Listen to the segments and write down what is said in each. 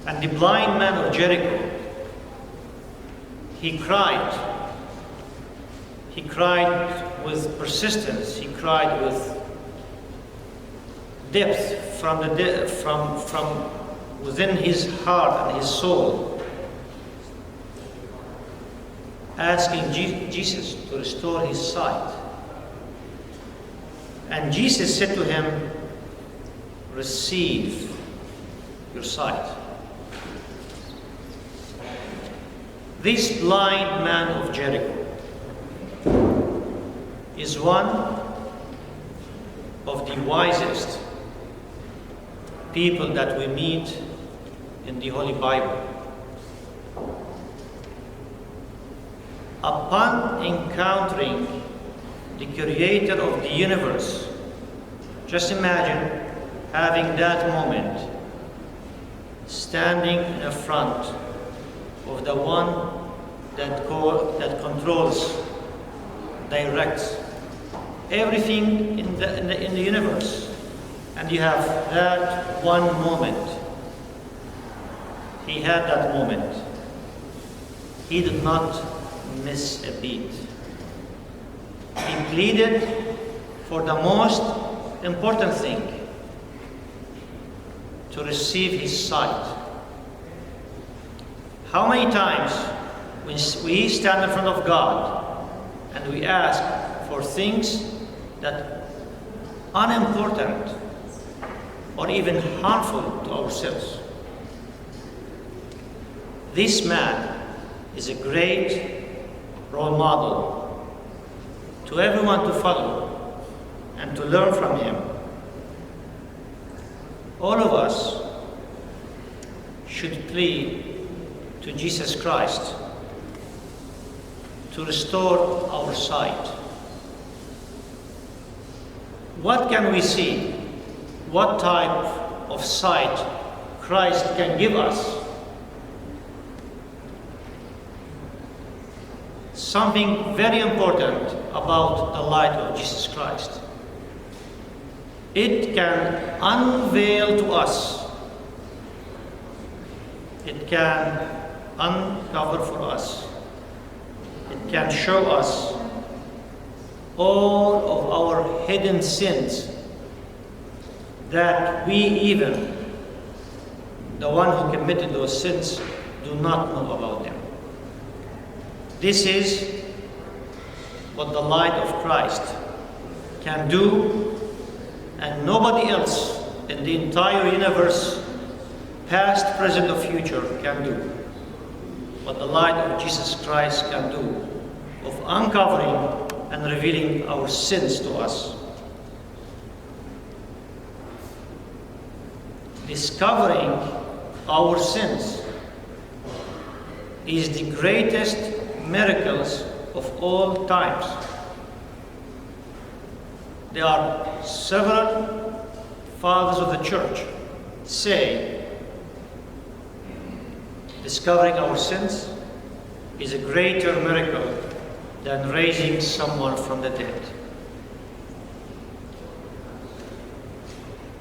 And the blind man of Jericho, he cried. He cried with persistence. He cried with depth from within his heart and his soul, asking Jesus to restore his sight. And Jesus said to him, "Receive your sight." This blind man of Jericho is one of the wisest people that we meet in the Holy Bible. Upon encountering the Creator of the universe, just imagine having that moment, standing in front of the one that controls, directs everything in the universe, and you have that one moment. He had that moment. He did not miss a beat. He pleaded for the most important thing, to receive his sight. How many times when we stand in front of God and we ask for things that are unimportant or even harmful to ourselves? This man is a great role model to everyone to follow and to learn from him. All of us should plead to Jesus Christ to restore our sight. What can we see? What type of sight Christ can give us? Something very important about the light of Jesus Christ. It can unveil to us. It can uncover for us. It can show us all of our hidden sins that we, even the one who committed those sins, do not know about them. This is what the light of Christ can do, and nobody else in the entire universe, past, present, or future, can do. What the light of Jesus Christ can do, of uncovering and revealing our sins to us. Discovering our sins is the greatest miracles of all times. There are several fathers of the church say discovering our sins is a greater miracle than raising someone from the dead.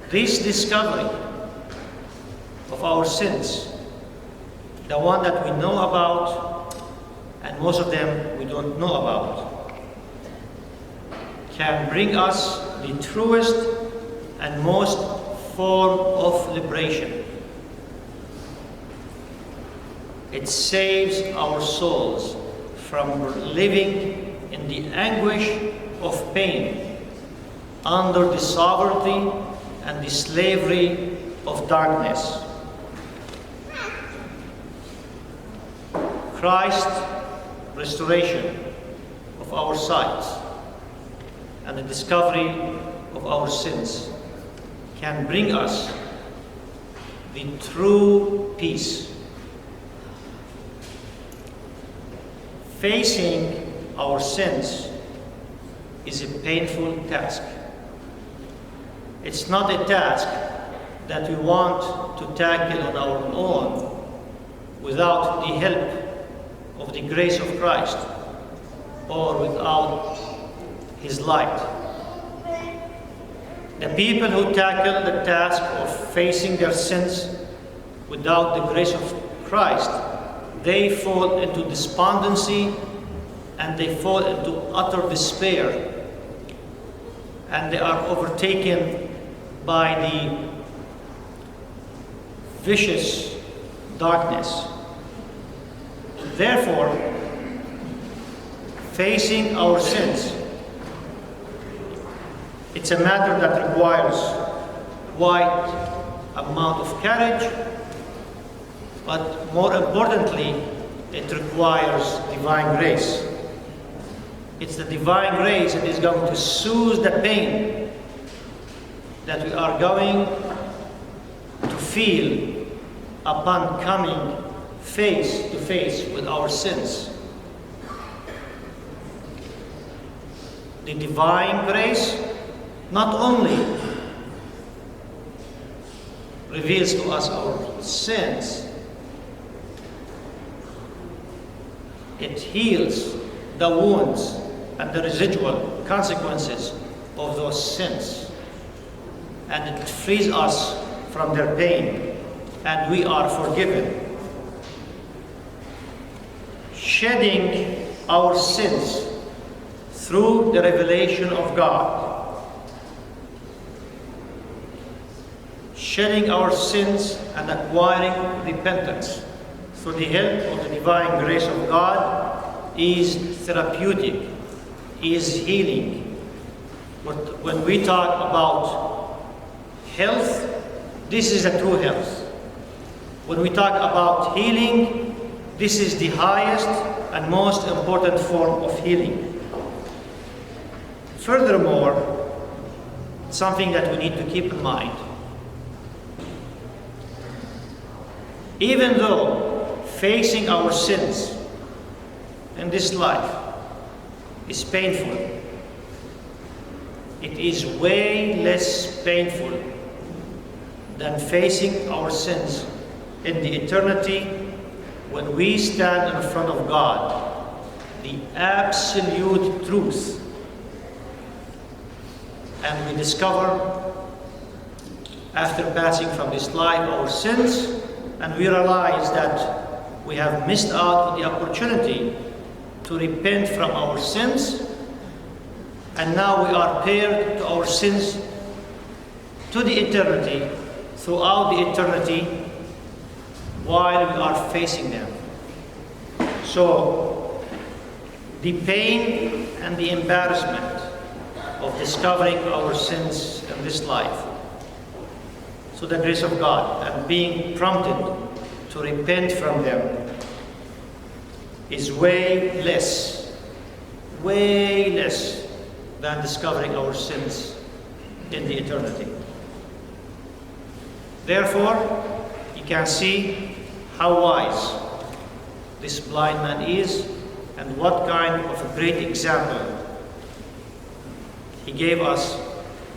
This discovery of our sins, the one that we know about, and most of them we don't know about, can bring us the truest and most form of liberation. It saves our souls from living in the anguish of pain under the sovereignty and the slavery of darkness. Christ's restoration of our sight and the discovery of our sins can bring us the true peace. Facing our sins is a painful task. It's not a task that we want to tackle on our own without the help of the grace of Christ or without His light. The people who tackle the task of facing their sins without the grace of Christ, they fall into despondency and they fall into utter despair, and they are overtaken by the vicious darkness. Therefore, facing our sins, it's a matter that requires quite amount of courage, but more importantly, it requires divine grace. It's the divine grace that is going to soothe the pain that we are going to feel upon coming face to face with our sins. The divine grace not only reveals to us our sins, it heals the wounds and the residual consequences of those sins, and it frees us from their pain, and we are forgiven. Shedding our sins through the revelation of God, shedding our sins and acquiring repentance through the help of the divine grace of God is therapeutic, is healing. But when we talk about health, this is a true health. When we talk about healing, this is the highest and most important form of healing. Furthermore, something that we need to keep in mind. Even though facing our sins in this life is painful, it is way less painful than facing our sins in the eternity when we stand in front of God, the absolute truth, and we discover, after passing from this life, our sins, and we realize that we have missed out on the opportunity to repent from our sins, and now we are paired to our sins to the eternity, throughout the eternity, while we are facing them. So, the pain and the embarrassment of discovering our sins in this life, so the grace of God, and being prompted to repent from them, is way less than discovering our sins in the eternity. Therefore, you can see how wise this blind man is and what kind of a great example he gave us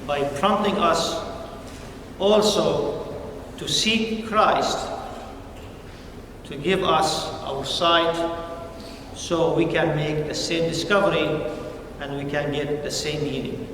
by prompting us also to seek Christ to give us our sight, so we can make the same discovery and we can get the same healing.